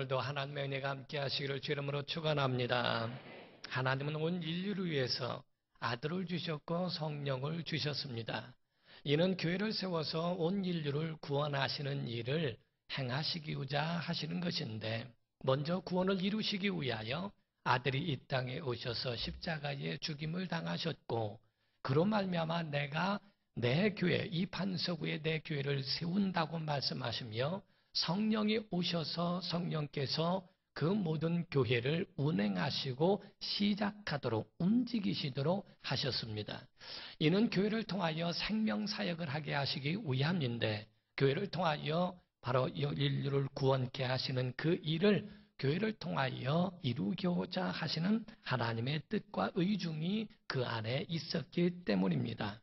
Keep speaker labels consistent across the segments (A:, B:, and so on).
A: 오늘도 하나님의 은혜가 함께 하시기를 주 이름으로 축원합니다. 하나님은 온 인류를 위해서 아들을 주셨고 성령을 주셨습니다. 이는 교회를 세워서 온 인류를 구원하시는 일을 행하시기고자 하시는 것인데, 먼저 구원을 이루시기 위하여 아들이 이 땅에 오셔서 십자가에 죽임을 당하셨고, 그로 말미암아 내가 내 교회, 이 반석 위에 내 교회를 세운다고 말씀하시며, 성령이 오셔서 성령께서 그 모든 교회를 운행하시고 시작하도록 움직이시도록 하셨습니다. 이는 교회를 통하여 생명사역을 하게 하시기 위함인데, 교회를 통하여 바로 인류를 구원케 하시는 그 일을 교회를 통하여 이루고자 하시는 하나님의 뜻과 의중이 그 안에 있었기 때문입니다.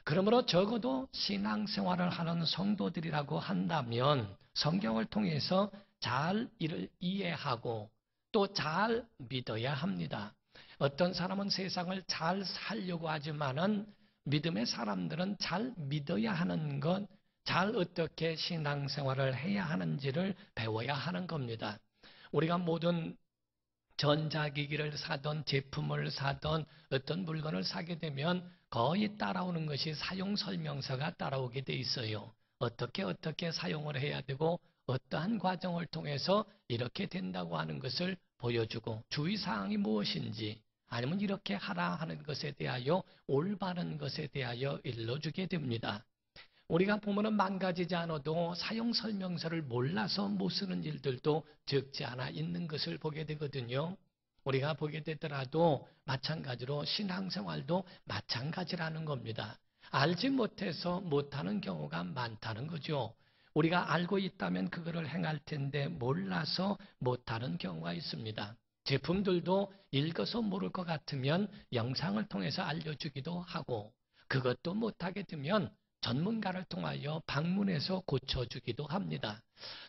A: 그러므로 적어도 신앙생활을 하는 성도들이라고 한다면 성경을 통해서 잘 이를 이해하고 또 잘 믿어야 합니다. 어떤 사람은 세상을 잘 살려고 하지만은 믿음의 사람들은 잘 믿어야 하는 것, 잘 어떻게 신앙생활을 해야 하는지를 배워야 하는 겁니다. 우리가 모든 전자기기를 사던 제품을 사던 어떤 물건을 사게 되면 거의 따라오는 것이 사용설명서가 따라오게 돼 있어요. 어떻게 사용을 해야 되고 어떠한 과정을 통해서 이렇게 된다고 하는 것을 보여주고, 주의사항이 무엇인지 아니면 이렇게 하라 하는 것에 대하여 올바른 것에 대하여 일러주게 됩니다. 우리가 보면은 망가지지 않아도 사용설명서를 몰라서 못 쓰는 일들도 적지 않아 있는 것을 보게 되거든요. 우리가 보게 되더라도 마찬가지로 신앙생활도 마찬가지라는 겁니다. 알지 못해서 못하는 경우가 많다는 거죠. 우리가 알고 있다면 그거를 행할 텐데 몰라서 못하는 경우가 있습니다. 제품들도 읽어서 모를 것 같으면 영상을 통해서 알려주기도 하고, 그것도 못하게 되면 전문가를 통하여 방문해서 고쳐주기도 합니다.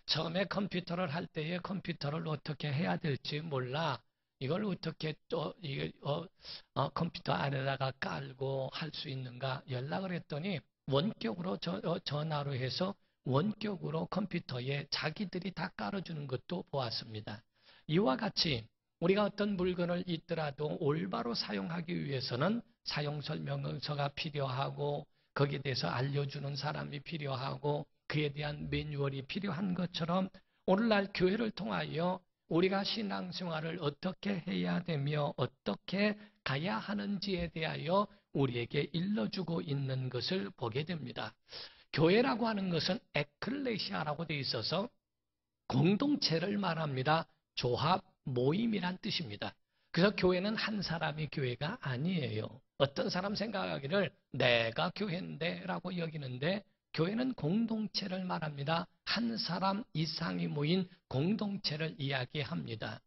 A: 처음에 컴퓨터를 할 때에 컴퓨터를 어떻게 해야 될지 몰라 이걸 어떻게 또 컴퓨터 안에다가 깔고 할 수 있는가 연락을 했더니 원격으로 전화로 해서 원격으로 컴퓨터에 자기들이 다 깔아주는 것도 보았습니다. 이와 같이 우리가 어떤 물건을 있더라도 올바로 사용하기 위해서는 사용설명서가 필요하고, 거기에 대해서 알려주는 사람이 필요하고, 그에 대한 매뉴얼이 필요한 것처럼 오늘날 교회를 통하여 우리가 신앙생활을 어떻게 해야 되며 어떻게 가야 하는지에 대하여 우리에게 일러주고 있는 것을 보게 됩니다. 교회라고 하는 것은 에클레시아라고 되어 있어서 공동체를 말합니다. 조합, 모임이란 뜻입니다. 그래서 교회는 한 사람이 교회가 아니에요. 어떤 사람 생각하기를 내가 교회인데 라고 여기는데, 교회는 공동체를 말합니다. 한 사람 이상이 모인 공동체를 이야기합니다.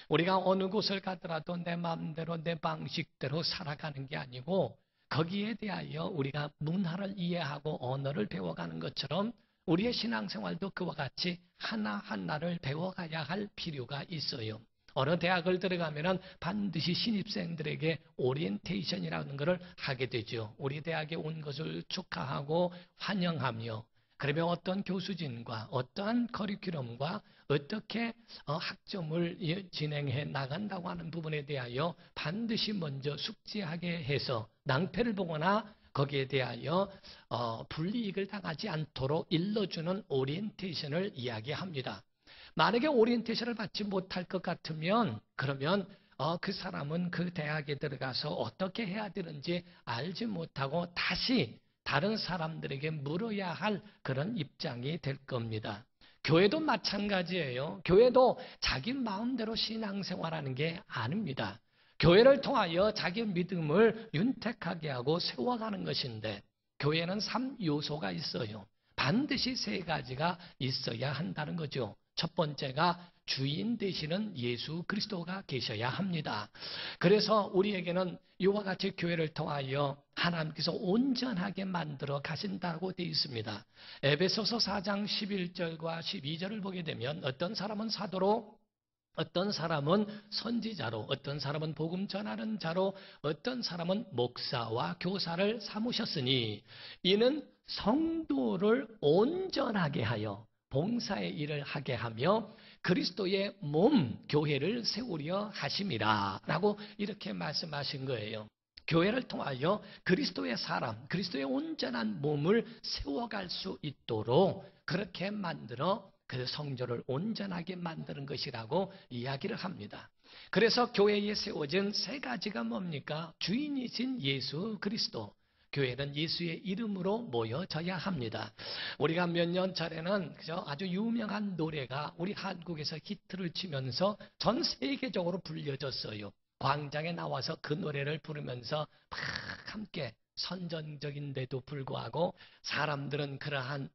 A: 우리가 어느 곳을 가더라도 내 마음대로 내 방식대로 살아가는 게 아니고, 거기에 대하여 우리가 문화를 이해하고 언어를 배워가는 것처럼 우리의 신앙생활도 그와 같이 하나하나를 배워가야 할 필요가 있어요. 어느 대학을 들어가면 반드시 신입생들에게 오리엔테이션이라는 것을 하게 되죠. 우리 대학에 온 것을 축하하고 환영하며, 그러면 어떤 교수진과 어떠한 커리큘럼과 어떻게 학점을 진행해 나간다고 하는 부분에 대하여 반드시 먼저 숙지하게 해서 낭패를 보거나 거기에 대하여 불이익을 당하지 않도록 일러주는 오리엔테이션을 이야기합니다. 만약에 오리엔테이션을 받지 못할 것 같으면 그러면 그 사람은 그 대학에 들어가서 어떻게 해야 되는지 알지 못하고 다시 다른 사람들에게 물어야 할 그런 입장이 될 겁니다. 교회도 마찬가지예요. 교회도 자기 마음대로 신앙생활하는 게 아닙니다. 교회를 통하여 자기 믿음을 윤택하게 하고 세워가는 것인데, 교회는 3요소가 있어요. 반드시 3가지가 있어야 한다는 거죠. 첫 번째가 주인 되시는 예수 그리스도가 계셔야 합니다. 그래서 우리에게는 이와 같이 교회를 통하여 하나님께서 온전하게 만들어 가신다고 되어 있습니다. 에베소서 4장 11절과 12절을 보게 되면 어떤 사람은 사도로, 어떤 사람은 선지자로, 어떤 사람은 복음 전하는 자로, 어떤 사람은 목사와 교사를 삼으셨으니 이는 성도를 온전하게 하여, 봉사의 일을 하게 하며 그리스도의 몸 교회를 세우려 하심이라 라고 이렇게 말씀하신 거예요. 교회를 통하여 그리스도의 사람, 그리스도의 온전한 몸을 세워갈 수 있도록 그렇게 만들어 그 성전을 온전하게 만드는 것이라고 이야기를 합니다. 그래서 교회에 세워진 세 가지가 뭡니까? 주인이신 예수 그리스도. 교회는 예수의 이름으로 모여져야 합니다. 우리가 몇 년 전에는 아주 유명한 노래가 우리 한국에서 히트를 치면서 전 세계적으로 불려졌어요. 광장에 나와서 그 노래를 부르면서 막 함께 선전적인데도 불구하고 사람들은 그러한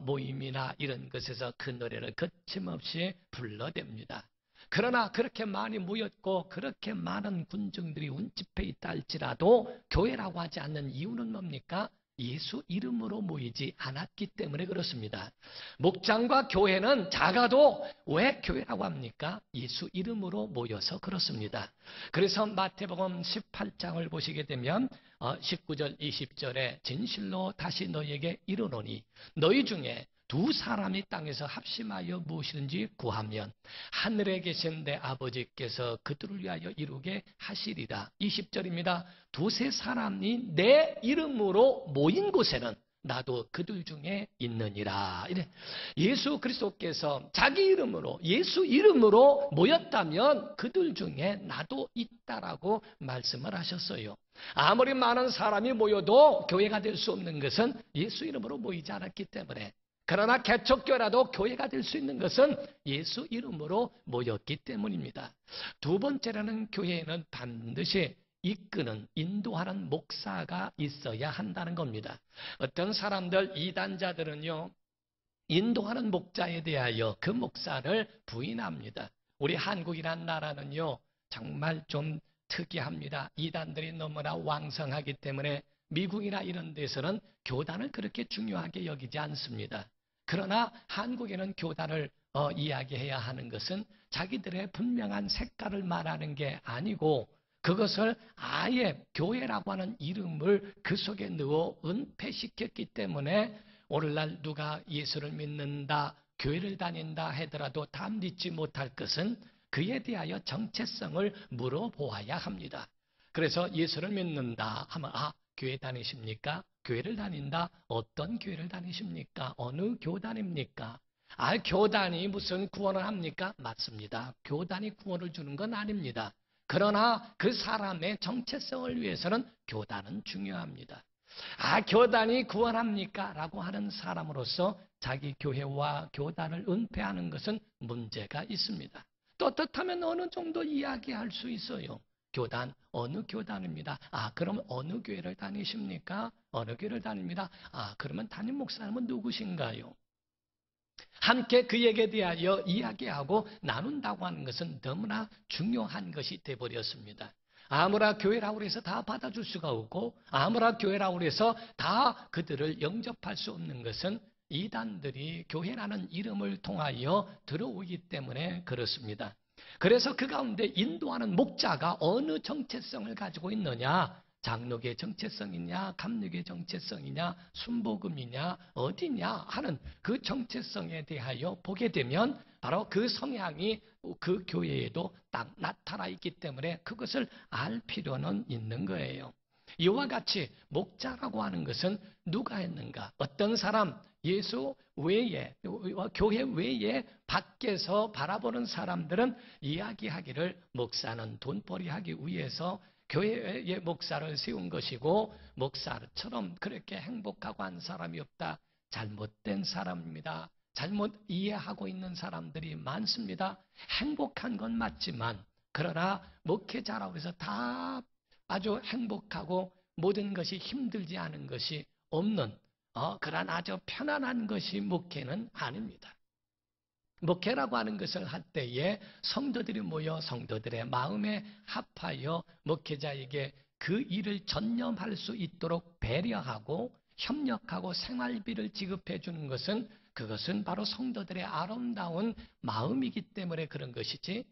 A: 모임이나 이런 것에서 그 노래를 거침없이 불러댑니다. 그러나 그렇게 많이 모였고 그렇게 많은 군중들이 운집해 있다 할지라도 교회라고 하지 않는 이유는 뭡니까? 예수 이름으로 모이지 않았기 때문에 그렇습니다. 목장과 교회는 작아도 왜 교회라고 합니까? 예수 이름으로 모여서 그렇습니다. 그래서 마태복음 18장을 보시게 되면 19절 20절에 진실로 다시 너희에게 이르노니 너희 중에 두 사람이 땅에서 합심하여 무엇이든지 구하면 하늘에 계신 내 아버지께서 그들을 위하여 이루게 하시리라. 20절입니다. 두세 사람이 내 이름으로 모인 곳에는 나도 그들 중에 있느니라. 이래. 예수 그리스도께서 자기 이름으로 예수 이름으로 모였다면 그들 중에 나도 있다라고 말씀을 하셨어요. 아무리 많은 사람이 모여도 교회가 될 수 없는 것은 예수 이름으로 모이지 않았기 때문에, 그러나 개척교회라도 교회가 될 수 있는 것은 예수 이름으로 모였기 때문입니다. 두 번째로는 교회에는 반드시 이끄는, 인도하는 목사가 있어야 한다는 겁니다. 어떤 사람들, 이단자들은요, 인도하는 목자에 대하여 그 목사를 부인합니다. 우리 한국이란 나라는요, 정말 좀 특이합니다. 이단들이 너무나 왕성하기 때문에 미국이나 이런 데서는 교단을 그렇게 중요하게 여기지 않습니다. 그러나 한국에는 교단을 이야기해야 하는 것은 자기들의 분명한 색깔을 말하는 게 아니고 그것을 아예 교회라고 하는 이름을 그 속에 넣어 은폐시켰기 때문에 오늘날 누가 예수를 믿는다, 교회를 다닌다 하더라도 다 믿지 못할 것은 그에 대하여 정체성을 물어보아야 합니다. 그래서 예수를 믿는다 하면 교회 다니십니까? 교회를 다닌다? 어떤 교회를 다니십니까? 어느 교단입니까? 교단이 무슨 구원을 합니까? 맞습니다. 교단이 구원을 주는 건 아닙니다. 그러나 그 사람의 정체성을 위해서는 교단은 중요합니다. 교단이 구원합니까? 라고 하는 사람으로서 자기 교회와 교단을 은폐하는 것은 문제가 있습니다. 떳떳하면 어느 정도 이야기할 수 있어요. 교단, 어느 교단입니다. 그럼 어느 교회를 다니십니까? 어느 교회를 다닙니다. 그러면 담임 목사님은 누구신가요? 함께 그에게 대하여 이야기하고 나눈다고 하는 것은 너무나 중요한 것이 되어버렸습니다. 아무나 교회라고 해서 다 받아줄 수가 없고 아무나 교회라고 해서 다 그들을 영접할 수 없는 것은 이단들이 교회라는 이름을 통하여 들어오기 때문에 그렇습니다. 그래서 그 가운데 인도하는 목자가 어느 정체성을 가지고 있느냐, 장로교의 정체성이냐, 감리교의 정체성이냐, 순복음이냐, 어디냐 하는 그 정체성에 대하여 보게 되면 바로 그 성향이 그 교회에도 딱 나타나 있기 때문에 그것을 알 필요는 있는 거예요. 이와 같이 목자라고 하는 것은 누가 했는가? 어떤 사람, 예수 외에, 교회 외에 밖에서 바라보는 사람들은 이야기하기를 목사는 돈벌이 하기 위해서 교회의 목사를 세운 것이고 목사처럼 그렇게 행복하고 한 사람이 없다. 잘못된 사람입니다. 잘못 이해하고 있는 사람들이 많습니다. 행복한 건 맞지만 그러나 목회자라고 해서 다 아주 행복하고 모든 것이 힘들지 않은 것이 없는 그런 아주 편안한 것이 목회는 아닙니다. 목회라고 하는 것을 할 때에 성도들이 모여 성도들의 마음에 합하여 목회자에게 그 일을 전념할 수 있도록 배려하고 협력하고 생활비를 지급해 주는 것은 그것은 바로 성도들의 아름다운 마음이기 때문에 그런 것이지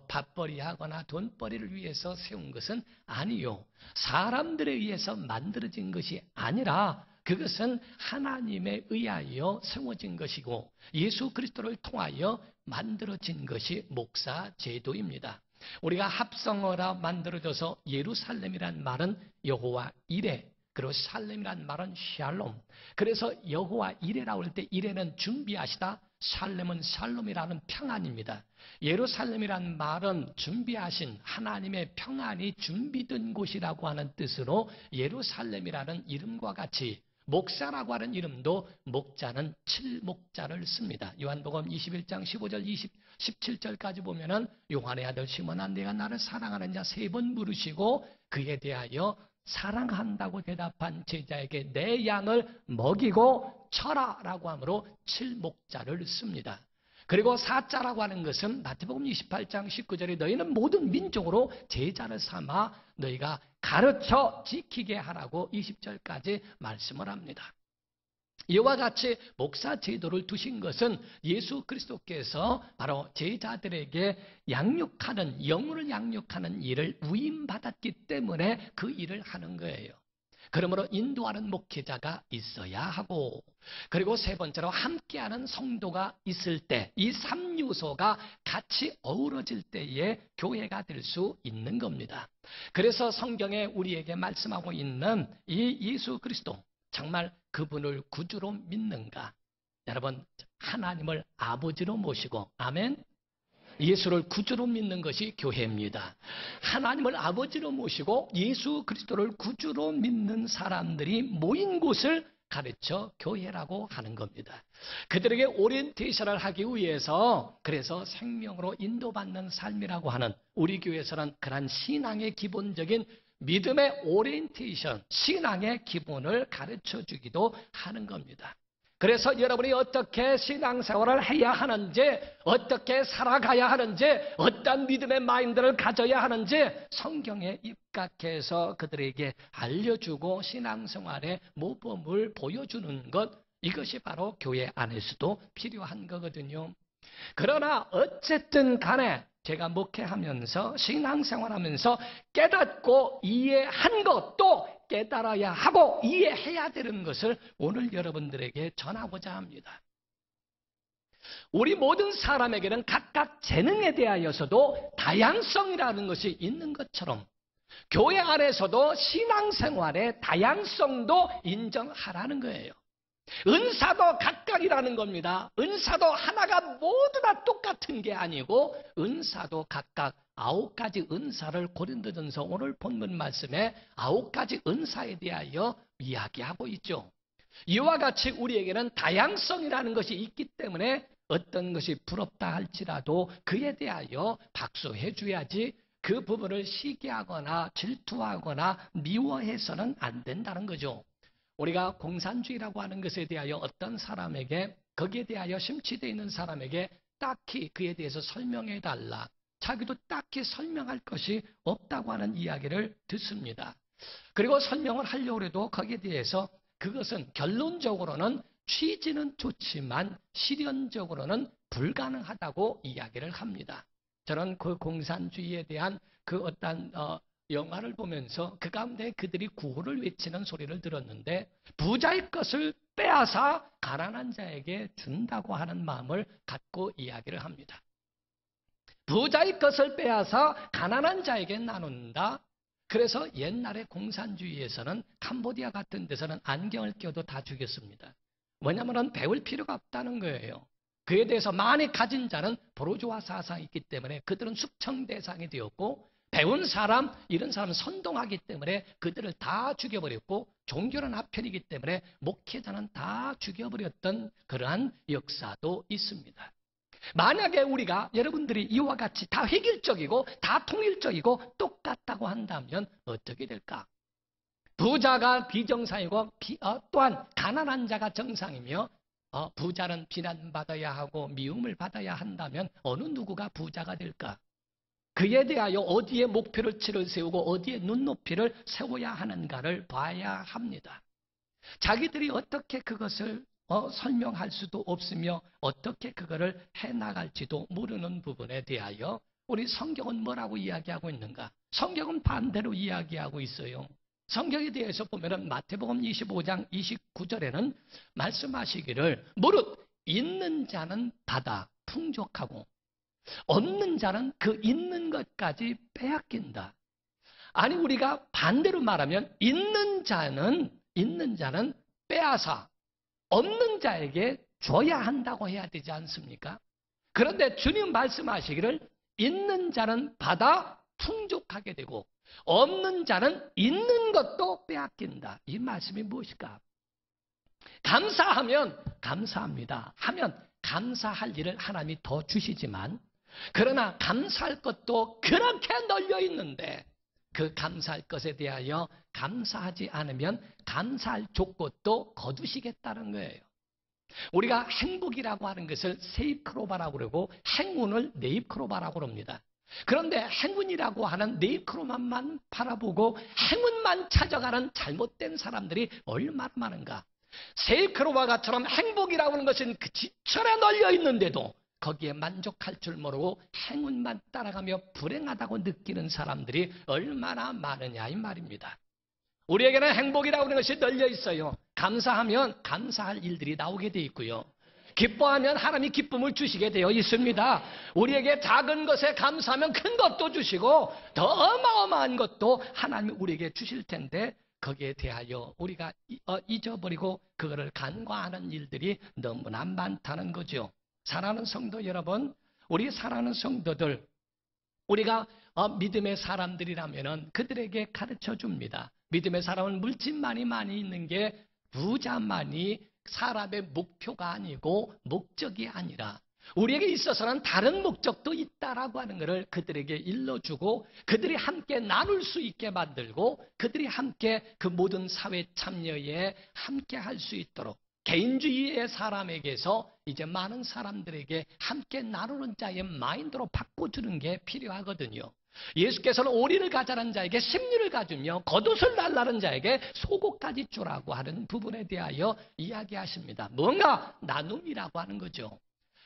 A: 밥벌이 하거나 돈벌이를 위해서 세운 것은 아니요. 사람들에 의해서 만들어진 것이 아니라 그것은 하나님에 의하여 세워진 것이고 예수 그리스도를 통하여 만들어진 것이 목사 제도입니다. 우리가 합성어라 만들어져서 예루살렘이란 말은 여호와 이레, 그리고 살렘이란 말은 샬롬. 그래서 여호와 이레라고 할 때 이레는 준비하시다, 살렘은 샬롬이라는 평안입니다. 예루살렘이란 말은 준비하신 하나님의 평안이 준비된 곳이라고 하는 뜻으로 예루살렘이라는 이름과 같이 목사라고 하는 이름도 목자는 칠목자를 씁니다. 요한복음 21장 15절 17절까지 보면은 요한의 아들 시몬아 내가 나를 사랑하는 자 세 번 물으시고 그에 대하여 사랑한다고 대답한 제자에게 내 양을 먹이고 쳐라라고 하므로 칠목자를 씁니다. 그리고 사자라고 하는 것은 마태복음 28장 19절에 너희는 모든 민족으로 제자를 삼아 너희가 가르쳐 지키게 하라고 20절까지 말씀을 합니다. 이와 같이 목사 제도를 두신 것은 예수 그리스도께서 바로 제자들에게 양육하는, 영혼을 양육하는 일을 위임받았기 때문에 그 일을 하는 거예요. 그러므로 인도하는 목회자가 있어야 하고, 그리고 세 번째로 함께하는 성도가 있을 때 이 3요소가 같이 어우러질 때에 교회가 될 수 있는 겁니다. 그래서 성경에 우리에게 말씀하고 있는 이 예수 그리스도, 정말 그분을 구주로 믿는가? 여러분, 하나님을 아버지로 모시고, 아멘? 예수를 구주로 믿는 것이 교회입니다. 하나님을 아버지로 모시고 예수 그리스도를 구주로 믿는 사람들이 모인 곳을 가르쳐 교회라고 하는 겁니다. 그들에게 오리엔테이션을 하기 위해서, 그래서 생명으로 인도받는 삶이라고 하는, 우리 교회에서는 그런 신앙의 기본적인 믿음의 오리엔테이션, 신앙의 기본을 가르쳐 주기도 하는 겁니다. 그래서 여러분이 어떻게 신앙생활을 해야 하는지, 어떻게 살아가야 하는지, 어떤 믿음의 마인드를 가져야 하는지 성경에 입각해서 그들에게 알려주고 신앙생활의 모범을 보여주는 것, 이것이 바로 교회 안에서도 필요한 거거든요. 그러나 어쨌든 간에 제가 목회하면서 신앙생활하면서 깨닫고 이해한 것도 깨달아야 하고 이해해야 되는 것을 오늘 여러분들에게 전하고자 합니다. 우리 모든 사람에게는 각각 재능에 대하여서도 다양성이라는 것이 있는 것처럼 교회 안에서도 신앙생활의 다양성도 인정하라는 거예요. 은사도 각각이라는 겁니다. 은사도 하나가 모두 다 똑같은 게 아니고 은사도 각각 9가지 은사를 고린도전서 오늘 본문 말씀에 9가지 은사에 대하여 이야기하고 있죠. 이와 같이 우리에게는 다양성이라는 것이 있기 때문에 어떤 것이 부럽다 할지라도 그에 대하여 박수해 줘야지, 그 부분을 시기하거나 질투하거나 미워해서는 안 된다는 거죠. 우리가 공산주의라고 하는 것에 대하여 어떤 사람에게, 거기에 대하여 심취되어 있는 사람에게 딱히 그에 대해서 설명해 달라, 자기도 딱히 설명할 것이 없다고 하는 이야기를 듣습니다. 그리고 설명을 하려고 해도 거기에 대해서 그것은 결론적으로는 취지는 좋지만 실현적으로는 불가능하다고 이야기를 합니다. 저는 그 공산주의에 대한 그 어떤 영화를 보면서 그 가운데 그들이 구호를 외치는 소리를 들었는데, 부자의 것을 빼앗아 가난한 자에게 준다고 하는 마음을 갖고 이야기를 합니다. 부자의 것을 빼앗아 가난한 자에게 나눈다. 그래서 옛날에 공산주의에서는 캄보디아 같은 데서는 안경을 껴도 다 죽였습니다. 왜냐하면 배울 필요가 없다는 거예요. 그에 대해서 많이 가진 자는 보르주아 사상이 있기 때문에 그들은 숙청 대상이 되었고, 배운 사람, 이런 사람은 선동하기 때문에 그들을 다 죽여버렸고, 종교는 하편이기 때문에 목회자는 다 죽여버렸던 그러한 역사도 있습니다. 만약에 우리가, 여러분들이 이와 같이 다 획일적이고 다 통일적이고 똑같다고 한다면 어떻게 될까? 부자가 비정상이고 또한 가난한 자가 정상이며, 부자는 비난받아야 하고 미움을 받아야 한다면 어느 누구가 부자가 될까? 그에 대하여 어디에 목표를 세우고 어디에 눈높이를 세워야 하는가를 봐야 합니다. 자기들이 어떻게 그것을 설명할 수도 없으며 어떻게 그거를 해나갈지도 모르는 부분에 대하여 우리 성경은 뭐라고 이야기하고 있는가? 성경은 반대로 이야기하고 있어요. 성경에 대해서 보면은 마태복음 25장 29절에는 말씀하시기를 무릇 있는 자는 받아 풍족하고 없는 자는 그 있는 것까지 빼앗긴다. 아니 우리가 반대로 말하면 있는 자는 빼앗아 없는 자에게 줘야 한다고 해야 되지 않습니까? 그런데 주님 말씀하시기를 있는 자는 받아 풍족하게 되고 없는 자는 있는 것도 빼앗긴다. 이 말씀이 무엇일까? 감사하면 감사합니다 하면 감사할 일을 하나님이 더 주시지만, 그러나 감사할 것도 그렇게 널려 있는데 그 감사할 것에 대하여 감사하지 않으면 감사할 조건도 거두시겠다는 거예요. 우리가 행복이라고 하는 것을 세입크로바라고 그러고 행운을 네입크로바라고 그럽니다. 그런데 행운이라고 하는 네입크로바만 바라보고 행운만 찾아가는 잘못된 사람들이 얼마나 많은가. 세입크로바가처럼 행복이라고 하는 것은 그 지천에 널려 있는데도 거기에 만족할 줄 모르고 행운만 따라가며 불행하다고 느끼는 사람들이 얼마나 많으냐 이 말입니다. 우리에게는 행복이라고 하는 것이 널려 있어요. 감사하면 감사할 일들이 나오게 돼 있고요. 기뻐하면 하나님이 기쁨을 주시게 되어 있습니다. 우리에게 작은 것에 감사하면 큰 것도 주시고 더 어마어마한 것도 하나님이 우리에게 주실 텐데 거기에 대하여 우리가 잊어버리고 그거를 간과하는 일들이 너무나 많다는 거죠. 사랑하는 성도 여러분, 우리 사랑하는 성도들, 우리가 믿음의 사람들이라면 그들에게 가르쳐 줍니다. 믿음의 사람은 물질만이 많이 있는 게 부자만이 사람의 목표가 아니고 목적이 아니라 우리에게 있어서는 다른 목적도 있다라고 하는 것을 그들에게 일러주고 그들이 함께 나눌 수 있게 만들고 그들이 함께 그 모든 사회 참여에 함께 할 수 있도록 개인주의의 사람에게서 이제 많은 사람들에게 함께 나누는 자의 마인드로 바꿔주는 게 필요하거든요. 예수께서는 오리를 가자는 자에게 십리를 가주며 겉옷을 달라는 자에게 속옷까지 주라고 하는 부분에 대하여 이야기하십니다. 뭔가 나눔이라고 하는 거죠.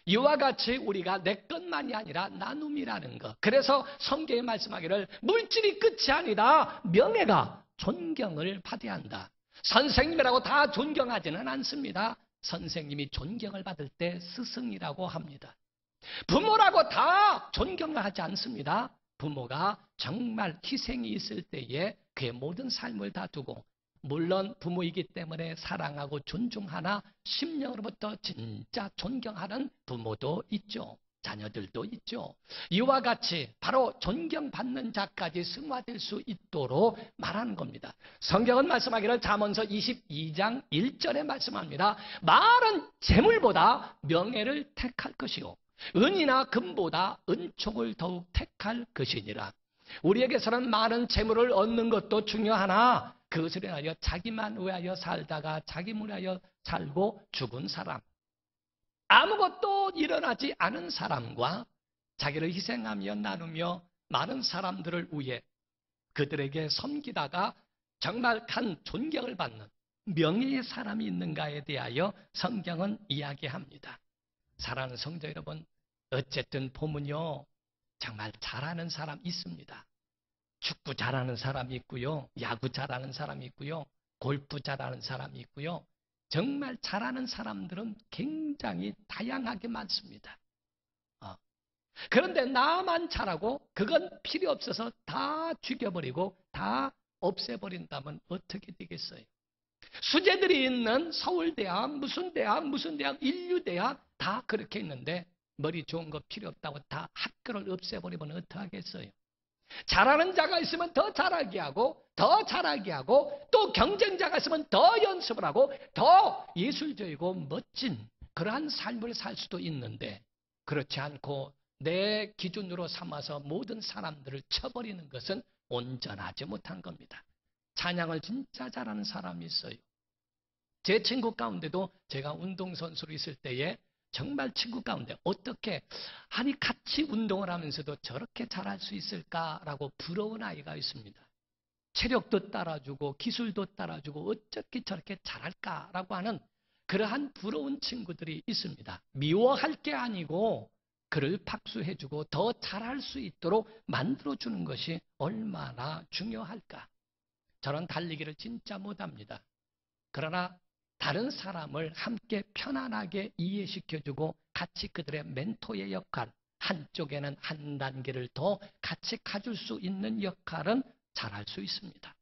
A: 이와 같이 우리가 내 것만이 아니라 나눔이라는 것. 그래서 성경에 말씀하기를 물질이 끝이 아니다. 명예가 존경을 받아야 한다. 선생님이라고 다 존경하지는 않습니다. 선생님이 존경을 받을 때 스승이라고 합니다. 부모라고 다 존경을 하지 않습니다. 부모가 정말 희생이 있을 때에 그의 모든 삶을 다 두고, 물론 부모이기 때문에 사랑하고 존중하나 심령으로부터 진짜 존경하는 부모도 있죠. 자녀들도 있죠. 이와 같이 바로 존경받는 자까지 승화될 수 있도록 말하는 겁니다. 성경은 말씀하기를 잠언서 22장 1절에 말씀합니다. 말은 재물보다 명예를 택할 것이요 은이나 금보다 은총을 더욱 택할 것이니라. 우리에게서는 많은 재물을 얻는 것도 중요하나 그것을 위하여 자기만 위하여 살다가 자기만 위하여 살고 죽은 사람, 아무것도 일어나지 않은 사람과 자기를 희생하며 나누며 많은 사람들을 위해 그들에게 섬기다가 정말 간 존경을 받는 명예의 사람이 있는가에 대하여 성경은 이야기합니다. 사랑하는 성도 여러분, 어쨌든 보면요 정말 잘하는 사람 있습니다. 축구 잘하는 사람이 있고요, 야구 잘하는 사람이 있고요, 골프 잘하는 사람이 있고요. 정말 잘하는 사람들은 굉장히 다양하게 많습니다. 그런데 나만 잘하고 그건 필요 없어서 다 죽여버리고 다 없애버린다면 어떻게 되겠어요? 수재들이 있는 서울대학, 무슨 대학, 인류대학 다 그렇게 있는데 머리 좋은 거 필요 없다고 다 학교를 없애버리면 어떡하겠어요? 잘하는 자가 있으면 더 잘하게 하고 더 잘하게 하고 또 경쟁자가 있으면 더 연습을 하고 더 예술적이고 멋진 그러한 삶을 살 수도 있는데 그렇지 않고 내 기준으로 삼아서 모든 사람들을 쳐버리는 것은 온전하지 못한 겁니다. 찬양을 진짜 잘하는 사람이 있어요. 제 친구 가운데도 제가 운동선수로 있을 때에 정말 친구 가운데 어떻게 아니 같이 운동을 하면서도 저렇게 잘할 수 있을까라고 부러운 아이가 있습니다. 체력도 따라주고 기술도 따라주고 어떻게 저렇게 잘할까라고 하는 그러한 부러운 친구들이 있습니다. 미워할 게 아니고 그를 박수해주고 더 잘할 수 있도록 만들어주는 것이 얼마나 중요할까. 저는 달리기를 진짜 못합니다. 그러나 다른 사람을 함께 편안하게 이해시켜주고 같이 그들의 멘토의 역할, 한쪽에는 한 단계를 더 같이 가줄 수 있는 역할은 잘할 수 있습니다.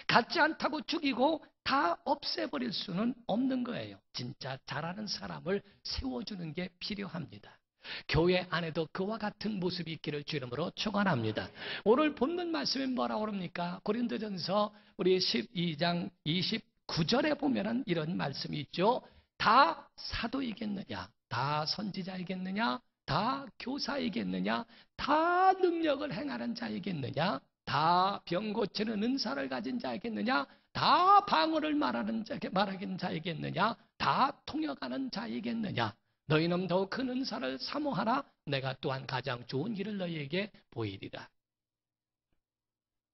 A: 같지 않다고 죽이고 다 없애버릴 수는 없는 거예요. 진짜 잘하는 사람을 세워주는 게 필요합니다. 교회 안에도 그와 같은 모습이 있기를 주 이름으로 축원합니다. 오늘 본문 말씀이 뭐라고 그럽니까? 고린도전서 우리 12장 29절에 보면은 이런 말씀이 있죠. 다 사도이겠느냐? 다 선지자이겠느냐? 다 교사이겠느냐? 다 능력을 행하는 자이겠느냐? 다 병 고치는 은사를 가진 자이겠느냐? 다 방언을 말하는 자이겠느냐? 다 통역하는 자이겠느냐? 너희는 더욱 큰 은사를 사모하라. 내가 또한 가장 좋은 길을 너희에게 보이리라.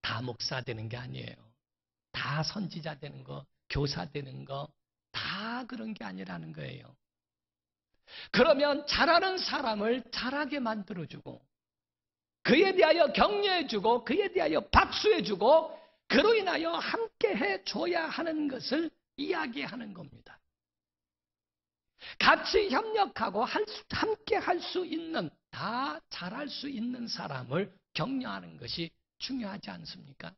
A: 다 목사 되는 게 아니에요. 다 선지자 되는 거, 교사 되는 거, 다 그런 게 아니라는 거예요. 그러면 잘하는 사람을 잘하게 만들어주고, 그에 대하여 격려해주고, 그에 대하여 박수해주고, 그로 인하여 함께 해줘야 하는 것을 이야기하는 겁니다. 같이 협력하고 함께 할 수 있는, 다 잘할 수 있는 사람을 격려하는 것이 중요하지 않습니까?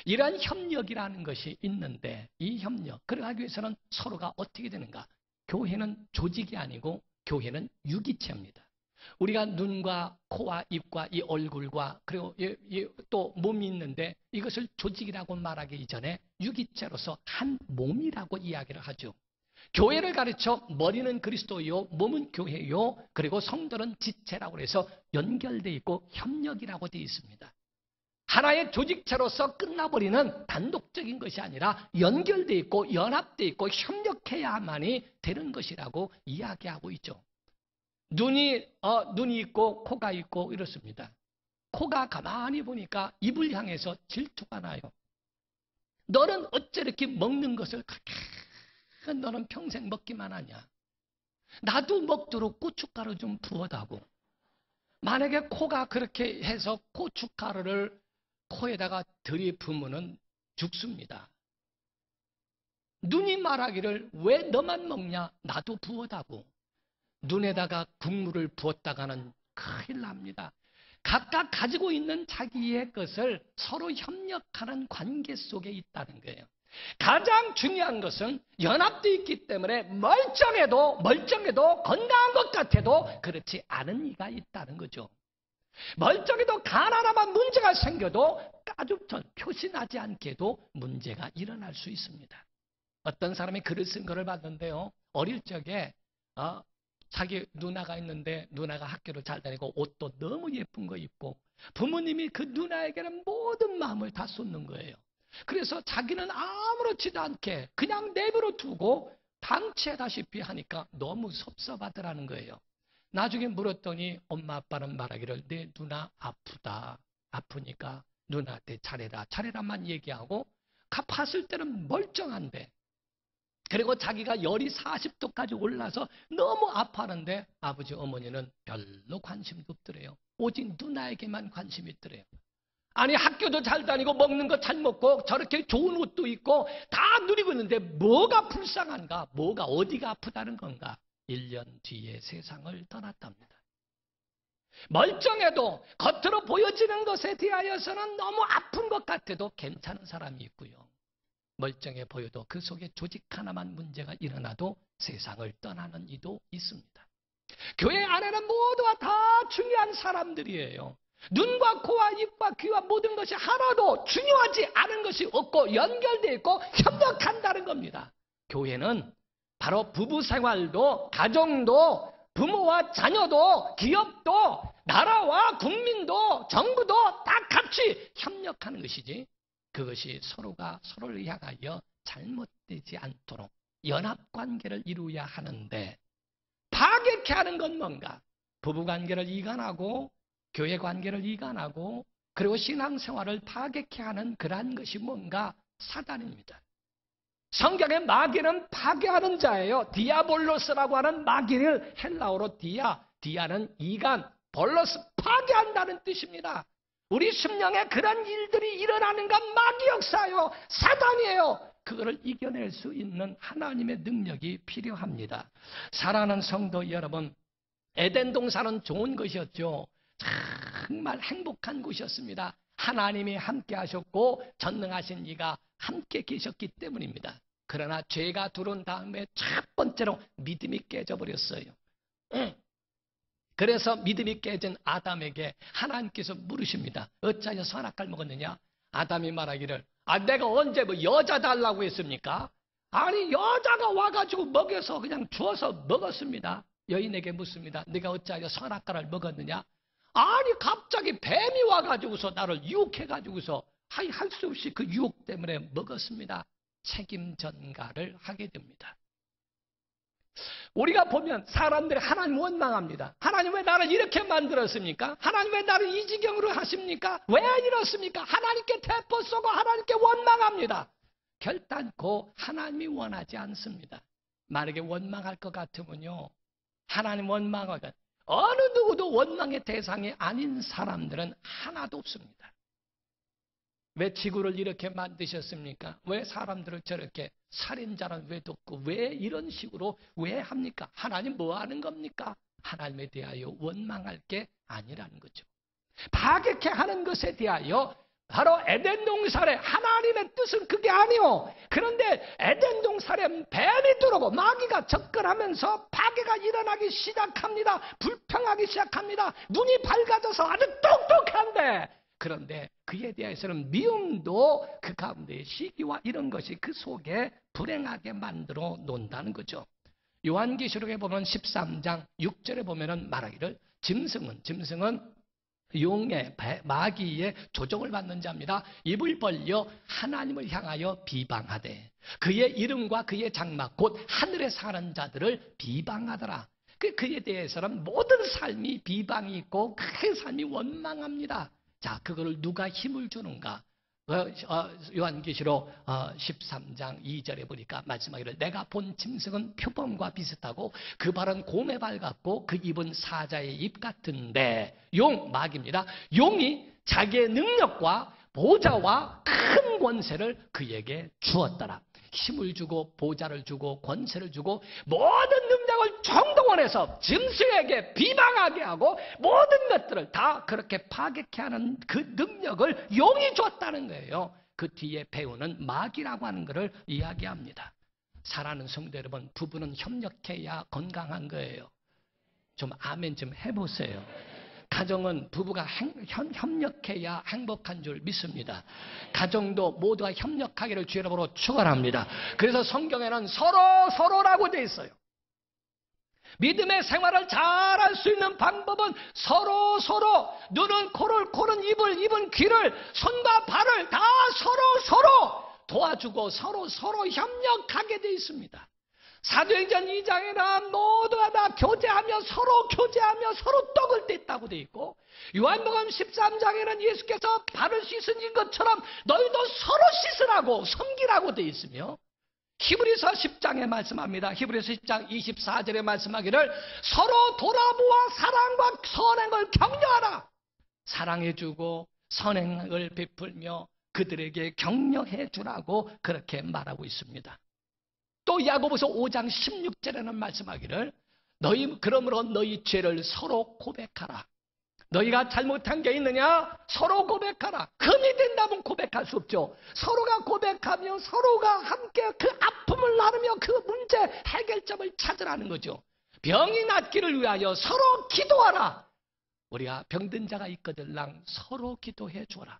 A: 이러한 협력이라는 것이 있는데, 이 협력, 그러기 위해서는 서로가 어떻게 되는가? 교회는 조직이 아니고 교회는 유기체입니다. 우리가 눈과 코와 입과 이 얼굴과 그리고 또 몸이 있는데 이것을 조직이라고 말하기 이전에 유기체로서 한 몸이라고 이야기를 하죠. 교회를 가르쳐 머리는 그리스도요, 몸은 교회요, 그리고 성도는 지체라고 해서 연결되어 있고 협력이라고 되어 있습니다. 하나의 조직체로서 끝나버리는 단독적인 것이 아니라 연결되어 있고 연합되어 있고 협력해야만이 되는 것이라고 이야기하고 있죠. 눈이 있고 코가 있고 이렇습니다. 코가 가만히 보니까 입을 향해서 질투가 나요. 너는 어째 이렇게 먹는 것을 그렇게 너는 평생 먹기만 하냐. 나도 먹도록 고춧가루 좀 부어다고. 만약에 코가 그렇게 해서 고춧가루를 코에다가 들이부으면 죽습니다. 눈이 말하기를 왜 너만 먹냐? 나도 부어다고. 눈에다가 국물을 부었다가는 큰일 납니다. 각각 가지고 있는 자기의 것을 서로 협력하는 관계 속에 있다는 거예요. 가장 중요한 것은 연합되어 있기 때문에 멀쩡해도 건강한 것 같아도 그렇지 않은 이가 있다는 거죠. 멀쩡해도 가나나만 문제가 생겨도 까죽전 표시 나지 않게도 문제가 일어날 수 있습니다. 어떤 사람이 글을 쓴 거를 봤는데요. 어릴 적에 자기 누나가 있는데 누나가 학교를 잘 다니고 옷도 너무 예쁜 거 입고 부모님이 그 누나에게는 모든 마음을 다 쏟는 거예요. 그래서 자기는 아무렇지도 않게 그냥 내버려 두고 방치하다시피 하니까 너무 섭섭하더라는 거예요. 나중에 물었더니 엄마 아빠는 말하기를 내 누나 아프니까 누나한테 잘해라만 얘기하고 봤을 때는 멀쩡한데 그리고 자기가 열이 40도까지 올라서 너무 아파하는데 아버지 어머니는 별로 관심도 없더래요. 오직 누나에게만 관심이 있더래요. 아니 학교도 잘 다니고 먹는 거 잘 먹고 저렇게 좋은 옷도 입고 다 누리고 있는데 뭐가 불쌍한가? 뭐가 어디가 아프다는 건가? 1년 뒤에 세상을 떠났답니다. 멀쩡해도 겉으로 보여지는 것에 대하여서는 너무 아픈 것 같아도 괜찮은 사람이 있고요. 멀쩡해 보여도 그 속에 조직 하나만 문제가 일어나도 세상을 떠나는 이도 있습니다. 교회 안에는 모두가 다 중요한 사람들이에요. 눈과 코와 입과 귀와 모든 것이 하나도 중요하지 않은 것이 없고 연결되어 있고 협력한다는 겁니다. 교회는 바로 부부 생활도 가정도 부모와 자녀도 기업도 나라와 국민도 정부도 다 같이 협력하는 것이지 그것이 서로가 서로를 향하여 잘못되지 않도록 연합관계를 이루어야 하는데 파괴케 하는 건 뭔가? 부부관계를 이간하고 교회관계를 이간하고 그리고 신앙생활을 파괴케 하는 그러한 것이 뭔가? 사단입니다. 성경의 마귀는 파괴하는 자예요. 디아볼로스라고 하는 마귀를 헬라어로 디아는 이간, 볼로스 파괴한다는 뜻입니다. 우리 심령에 그런 일들이 일어나는 건 마귀 역사요, 사단이에요. 그거를 이겨낼 수 있는 하나님의 능력이 필요합니다. 사랑하는 성도 여러분, 에덴 동산은 좋은 것이었죠. 정말 행복한 곳이었습니다. 하나님이 함께 하셨고 전능하신 이가 함께 계셨기 때문입니다. 그러나 죄가 들어온 다음에 첫 번째로 믿음이 깨져버렸어요. 그래서 믿음이 깨진 아담에게 하나님께서 물으십니다. 어찌하여 선악과를 먹었느냐? 아담이 말하기를, 내가 언제 뭐 여자 달라고 했습니까? 아니, 여자가 와가지고 먹여서 그냥 주어서 먹었습니다. 여인에게 묻습니다. 네가 어찌하여 선악과를 먹었느냐? 아니, 갑자기 뱀이 와가지고서 나를 유혹해가지고서 할 수 없이 그 유혹 때문에 먹었습니다. 책임 전가를 하게 됩니다. 우리가 보면 사람들이 하나님 원망합니다. 하나님 왜 나를 이렇게 만들었습니까? 하나님 왜 나를 이 지경으로 하십니까? 왜 이렇습니까? 하나님께 대포 쏘고 하나님께 원망합니다. 결단코 하나님이 원하지 않습니다. 만약에 원망할 것 같으면요, 하나님 원망하건 어느 누구도 원망의 대상이 아닌 사람들은 하나도 없습니다. 왜 지구를 이렇게 만드셨습니까? 왜 사람들을 저렇게 살인자는 왜 돕고 왜 이런 식으로 왜 합니까? 하나님 뭐 하는 겁니까? 하나님에 대하여 원망할 게 아니라는 거죠. 파괴케 하는 것에 대하여 바로 에덴 동산에 하나님의 뜻은 그게 아니요. 그런데 에덴 동산에 뱀이 들어오고 마귀가 접근하면서 파괴가 일어나기 시작합니다. 불평하기 시작합니다. 눈이 밝아져서 아주 똑똑한데, 그런데 그에 대해서는 미움도 그 가운데 시기와 이런 것이 그 속에 불행하게 만들어 놓는다는 거죠. 요한계시록에 보면 13장 6절에 보면은 말하기를 짐승은 용의 마귀의 조종을 받는 자입니다. 입을 벌려 하나님을 향하여 비방하되 그의 이름과 그의 장막 곧 하늘에 사는 자들을 비방하더라. 그에 대해서는 모든 삶이 비방이 있고 그 삶이 원망합니다. 자, 그거를 누가 힘을 주는가? 요한계시록 13장 2절에 보니까 말씀하기를 내가 본 짐승은 표범과 비슷하고 그 발은 곰의 발 같고 그 입은 사자의 입 같은데, 용, 마귀입니다. 용이 자기의 능력과 보좌와 큰 권세를 그에게 주었더라. 힘을 주고 보좌를 주고 권세를 주고 모든 능력을 총동원해서 짐승에게 비방하게 하고 모든 것들을 다 그렇게 파괴케 하는 그 능력을 용이 줬다는 거예요. 그 뒤에 배우는 마귀라고 하는 것을 이야기합니다. 사랑하는 성도 여러분, 부부는 협력해야 건강한 거예요. 좀 아멘 좀 해보세요. 가정은 부부가 협력해야 행복한 줄 믿습니다. 가정도 모두가 협력하기를 주의 이름으로 축원합니다. 그래서 성경에는 서로라고 되어 있어요. 믿음의 생활을 잘할 수 있는 방법은 서로 눈은 코는 입은 귀를 손과 발을 다 서로 도와주고 서로 협력하게 되어 있습니다. 사도행전 2장에는 모두가 다 교제하며 서로 떡을 뗐다고 되어 있고, 요한복음 13장에는 예수께서 발을 씻으신 것처럼 너희도 서로 씻으라고 섬기라고 되어 있으며, 히브리서 10장에 말씀합니다. 히브리서 10장 24절에 말씀하기를 서로 돌아보아 사랑과 선행을 격려하라. 사랑해주고 선행을 베풀며 그들에게 격려해 주라고 그렇게 말하고 있습니다. 또 야고보서 5장 16절에는 말씀하기를 그러므로 너희 죄를 서로 고백하라. 너희가 잘못한 게 있느냐? 서로 고백하라. 금이 된다면 고백할 수 없죠. 서로가 고백하며 서로가 함께 그 아픔을 나누며 그 문제 해결점을 찾으라는 거죠. 병이 낫기를 위하여 서로 기도하라. 우리가 병든 자가 있거들랑 서로 기도해 주라.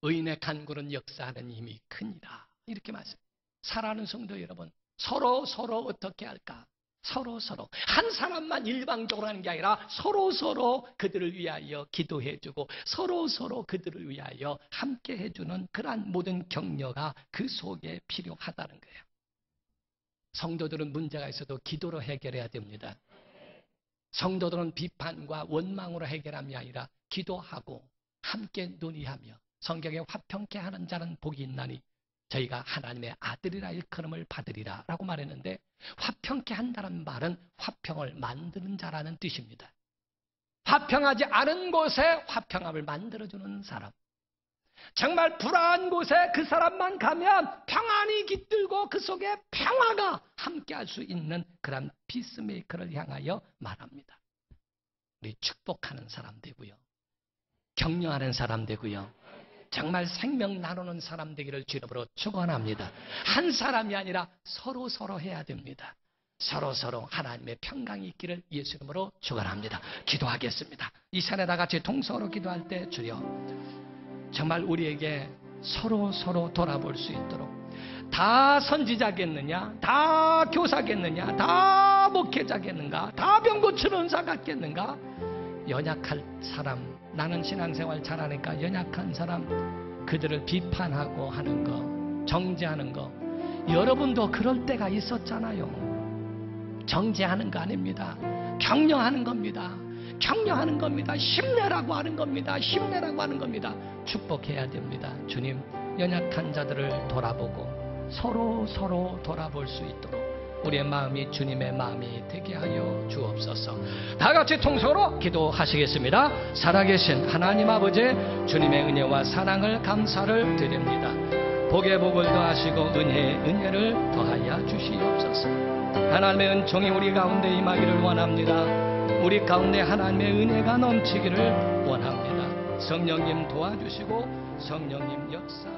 A: 의인의 간구는 역사하는 힘이 크니라. 이렇게 말씀합니다. 사랑하는 성도 여러분, 서로 어떻게 할까? 서로 한 사람만 일방적으로 하는 게 아니라 서로 그들을 위하여 기도해주고 서로 그들을 위하여 함께 해주는 그러한 모든 격려가 그 속에 필요하다는 거예요. 성도들은 문제가 있어도 기도로 해결해야 됩니다. 성도들은 비판과 원망으로 해결함이 아니라 기도하고 함께 논의하며 성경에 화평케 하는 자는 복이 있나니 저희가 하나님의 아들이라 일컬음을 받으리라 라고 말했는데, 화평케 한다는 말은 화평을 만드는 자라는 뜻입니다. 화평하지 않은 곳에 화평함을 만들어주는 사람. 정말 불안한 곳에 그 사람만 가면 평안이 깃들고 그 속에 평화가 함께할 수 있는 그런 피스메이커를 향하여 말합니다. 우리 축복하는 사람 되고요. 격려하는 사람 되고요. 정말 생명 나누는 사람 되기를 주님으로 축원합니다. 한 사람이 아니라 서로 해야 됩니다. 서로 하나님의 평강이 있기를 예수 이름으로 축원합니다. 기도하겠습니다. 이 시간에 다 같이 동서로 기도할 때 주여 정말 우리에게 서로 돌아볼 수 있도록 다 선지자겠느냐, 다 교사겠느냐, 다 목회자겠는가, 다 병 고치는 은사 같겠는가, 연약할 사람, 나는 신앙생활 잘하니까 연약한 사람, 그들을 비판하고 하는 거, 정죄하는 거, 여러분도 그럴 때가 있었잖아요. 정죄하는 거 아닙니다. 격려하는 겁니다. 격려하는 겁니다. 힘내라고 하는 겁니다. 힘내라고 하는 겁니다. 축복해야 됩니다. 주님, 연약한 자들을 돌아보고 서로 돌아볼 수 있도록 우리의 마음이 주님의 마음이 되게 하여 주옵소서. 다 같이 통성으로 기도하시겠습니다. 살아계신 하나님 아버지, 주님의 은혜와 사랑을 감사를 드립니다. 복에 복을 더하시고 은혜에 은혜를 더하여 주시옵소서. 하나님의 은총이 우리 가운데 임하기를 원합니다. 우리 가운데 하나님의 은혜가 넘치기를 원합니다. 성령님 도와주시고 성령님 역사